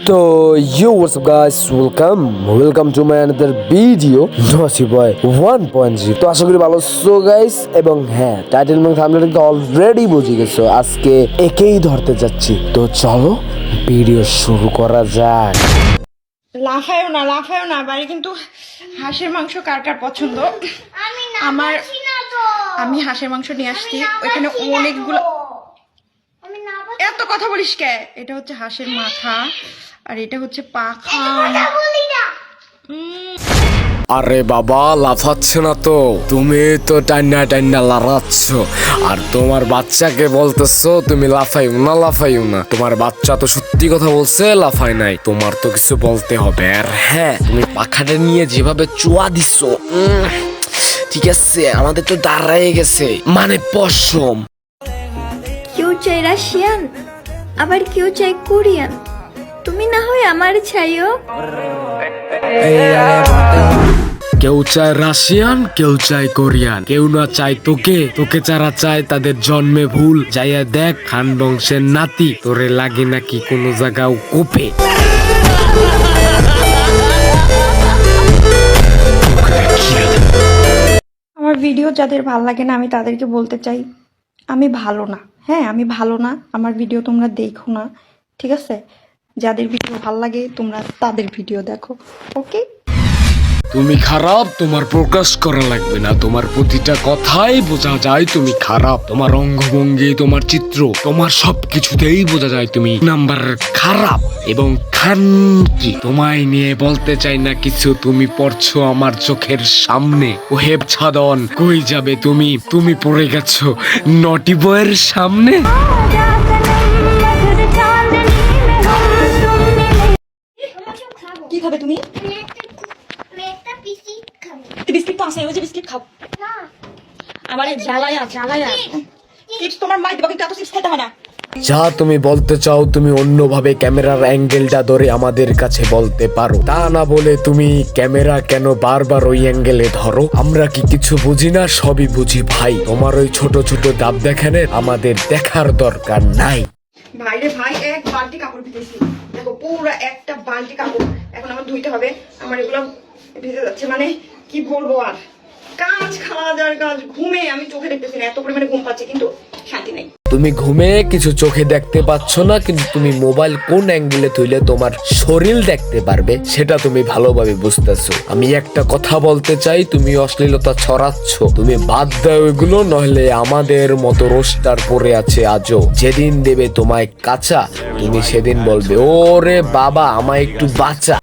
তো yo what's up guys, welcome to my another video নসি বয় 1.0। তো আশা করি ভালো আছো গাইস, এবং হ্যাঁ টাইটেল এবং থাম্বনেল কিন্তু অলরেডি বুঝে গেছো, আজকে একেই ধরতে যাচ্ছি। তো চলো ভিডিও শুরু করা যাক। লাফায়ও না বাড়ি, কিন্তু হাঁসের মাংস কার কার পছন্দ? আমি হাঁসের মাংস নিয়ে আসছি, ওইখানে অনেকগুলো। এত কথা বলিস কে? এটা হচ্ছে হাঁসের মাথা আর এটা হচ্ছে পাখা। আরে বাবা লাফাচ্ছে না তো, তুমি তো টান্না লড়াচ্ছ আর তোমার বাচ্চাকে বলতেছো তুমি লাফাইও না। তোমার বাচ্চা তো সত্যি কথা বলছে, লাফাই নাই। তোমার তো কিছু বলতে হবে। আর হ্যাঁ, তুমি পাখাটা নিয়ে যেভাবে চুয়া দিচ্ছ, ঠিক আছে, আমাদের তো দাঁড়ায় গেছে মানে পশম। কেউ চাই রাশিয়ান, আবার কেউ চাই কোরিয়ান, তুমি না হয় আমার চাইও। কেউ চায় রাশিয়ান, কেউ চায় কোরিয়ান, কেউ না চায় তোকে যারা চায় তাদের জন্মে ভুল। যাইয়া দেখ খান বংশের নাতি, তোরে লাগে নাকি কোনো জায়গাও কোপে। আমার ভিডিও যাদের ভালো লাগে না, আমি তাদেরকে বলতে চাই আমি ভালো না। হ্যাঁ, আমি ভালো না, আমার ভিডিও তোমরা দেখো না, ঠিক আছে? যাদের ভিডিও ভালো লাগে তোমরা তাদের ভিডিও দেখো, ওকে? তুমি খারাপ, তোমার প্রকাশ করা লাগবে না। তোমার প্রতিটা কথাই বোঝা যায় তুমি খারাপ। তোমার অঙ্গভঙ্গি, তোমার চিত্র, তোমার সবকিছুতেই বোঝা যায় তুমি নাম্বার খারাপ এবং খানকি। তোমায় নিয়ে বলতে চাই না কিছু, তুমি পড়ছো আমার চোখের সামনে। ওহেব ছাদন কই যাবে তুমি? তুমি পড়ে গেছো নটি বয়ের সামনে। কি খাবে তুমি? বিস্কিট তো আছে, ওই যে বিস্কিট খাও। আমার জ্বালায়া চিপস তোমার মাই দিবা, কিন্তু এত চিপস খেতে হয় না। যা তুমি বলতে চাও তুমি অন্যভাবে ক্যামেরার অ্যাঙ্গেলটা ধরে আমাদের কাছে বলতে পারো, তা না বলে তুমি ক্যামেরা কেন বারবার ওই অ্যাঙ্গেলে ধরো? আমরা কি কিছু বুঝি না? সবই বুঝি ভাই। তোমার ওই ছোট ছোট দাব দেখানে আমাদের দেখার দরকার নাই। ভাই এক বালতি কাপড় ভিজেছি, দেখো পুরো একটা বালতি কাপড় এখন আমার ধুইতে হবে। আমার এগুলো ভিজে যাচ্ছে, মানে কি বলবো আর। কাজ ঘুমে আমি চোখে দেখতেছি না, এত পরিমাণে ঘুম পাচ্ছে, কিন্তু শান্তি নেই। তুমি ঘুমে কিছু চোখে দেখতে পাচ্ছ না, কিন্তু তুমি মোবাইল কোন অ্যাঙ্গেলে তুইলে তোমার শরীর দেখতে পারবে সেটা তুমি ভালোভাবে বুঝতেছো। আমি একটা কথা বলতে চাই, তুমি অশ্লীলতা ছড়াচ্ছ, তুমি বাদ দাও এগুলো, নইলে আমাদের মতো রোস্টার পড়ে আছে আজও। যেদিন দেবে তোমায় কাঁচা, তুমি সেদিন বলবে ওরে বাবা আমায় একটু বাঁচা।